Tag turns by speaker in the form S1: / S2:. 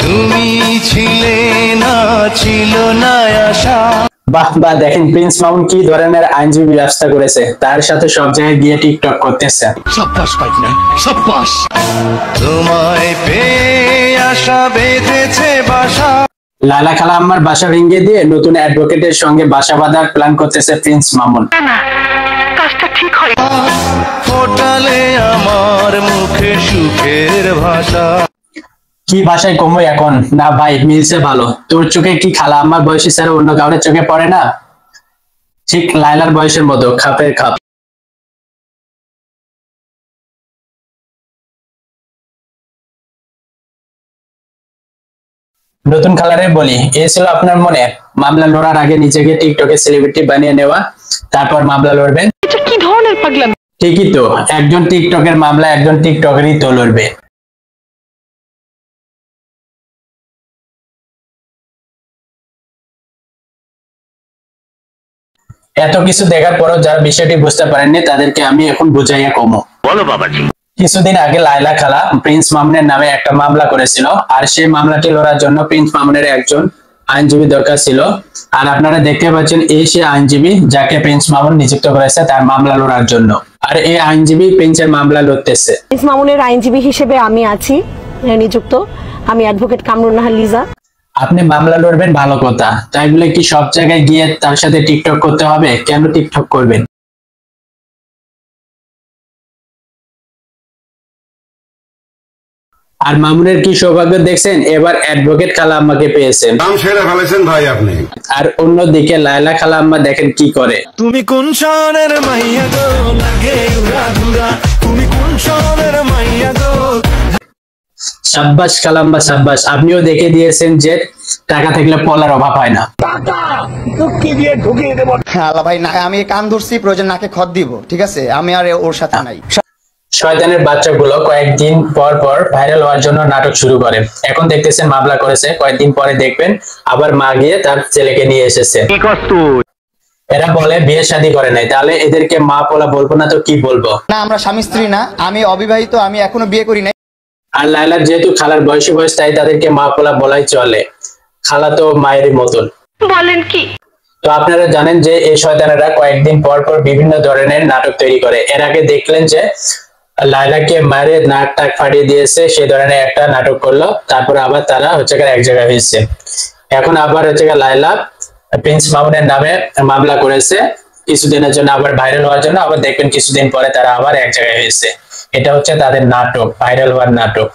S1: তুমি ছিলে না, ছিল না আশা।
S2: বাহ বাহ, দেখেন প্রিন্স মামুন কি ধরনের আইনজীবী ব্যবস্থা করেছে, তার সাথে সব জায়গায় গিয়ে টিকটক করতেছে।
S1: সাব্বাস পাইনা, সাব্বাস। তোমায় পেয়ে আশা বেঁধেছে বাসা।
S2: লায়লা খালা আম্মার বাসা ভেঙে দিয়ে নতুন অ্যাডভোকেটের সঙ্গে বাসা বাঁধার প্ল্যান করতেছে প্রিন্স মামুন।
S1: ফোটালে আমার মুখে সুখের ভাষা।
S2: কি ভাষায় কমই এখন না ভাই, মিলছে ভালো। তোর চোখে কি খালা আম্মার বয়সী ছাড়া অন্য কাউরে চোখে পড়ে না? ঠিক লায়লার বয়সের মতো, খাপের খাপ। নতুন খালারে বলি, এ ছিল আপনার মনে মামলা লড়ার আগে নিজেকে টিকটকে সেলিব্রিটি বানিয়ে নেওয়া, তারপর মামলা লড়বেন?
S3: এটা কি ধরনের পাগলামি?
S2: ঠিকই তো, একজন টিকটকের মামলা একজন টিকটকেরই তো লড়বে। এত কিছু দেখার পরও যারা বিষয়টি বুঝতে পারেননি তাদেরকে আমি এখন বুঝাইয়া কমো।
S4: বলো বাবাজি।
S2: কিছুদিন আগে লায়লা খালা প্রিন্স মামুনের নামে একটা মামলা করেছিল, আর সেই মামলাটি লড়ার জন্য প্রিন্স মামুনের একজন আইনজীবী দরকার ছিল। আর আপনারা দেখতে পাচ্ছেন এই সে আইনজীবী যাকে প্রিন্স মামুন নিযুক্ত করেছে তার মামলা লড়ার জন্য, আর এই আইনজীবী প্রিন্সের মামলা লড়তেছে।
S3: প্রিন্স মামুনের আইনজীবী হিসেবে আমি আছি নিযুক্ত, আমি অ্যাডভোকেট কামরুন নাহার লিজা।
S2: আপনি মামলা লড়বেন ভালো কথা, তাই বলে কি সব জায়গায় গিয়ে তার সাথে টিকটক করতে হবে? কেন টিকটক করবেন? আর মামুনের কি সৌভাগ্য দেখছেন, এবার অ্যাডভোকেট খালা আম্মাকে পেয়েছেন।
S5: নাম সেরা ফেলেছেন ভাই আপনি।
S2: আর অন্যদিকে লায়লা খালা আম্মা দেখেন কি করে।
S1: তুমি কোন শহরের মাইয়া গো, লাগে উড়া ধুরা। তুমি কোন শহরের মাইয়া গো।
S2: সাব্বাস খালাম্বা সাব্বাস, আপনিও দেখে দিয়েছেন যে টাকা থাকলে পলার অভাব হয় না।
S6: আল্লাহ ভাই, আমি কান ধরছি, প্রয়োজন নাকে খত দিব, ঠিক আছে? আমি আর ওর সাথে নাই।
S2: শয়তানের বাচ্চাগুলো কয়েকদিন পর পর ভাইরাল হওয়ার জন্য নাটক শুরু করে। এখন দেখতেছেন মামলা করেছে, কয়েকদিন পরে দেখবেন আবার মা গিয়ে তার ছেলেকে নিয়ে এসেছে। এরা বলে বিয়ে শাদী করে নাই, তাহলে এদেরকে মা পোলা বলবো না তো কি বলবো?
S6: না, আমরা স্বামী স্ত্রী না, আমি অবিবাহিত, আমি এখনো বিয়ে করি নাই।
S2: আর লায়লার যেহেতু খালার বয়সী বয়স, তাই তাদেরকে মা পোলা বলাই চলে। খালা তো মায়েরই মতন।
S3: বলেন কি?
S2: তো আপনারা জানেন যে এই শয়তানেরা কয়েকদিন পর পর বিভিন্ন ধরনের নাটক তৈরি করে। এর আগে দেখলেন যে লায়লাকে মারে নাক টাক ফাটিয়ে দিয়েছে, সেই ধরনের একটা নাটক করলো, তারপরে আবার তারা এক জায়গায় হয়েছে। এখন আবার লায়লা প্রিন্স মামুনের নামে মামলা করেছে কিছুদিনের জন্য, আবার ভাইরাল হওয়ার জন্য, আবার দেখবেন কিছুদিন পরে তারা আবার এক জায়গায় হয়েছে। এটা হচ্ছে তাদের নাটক, ভাইরাল হওয়ার নাটক।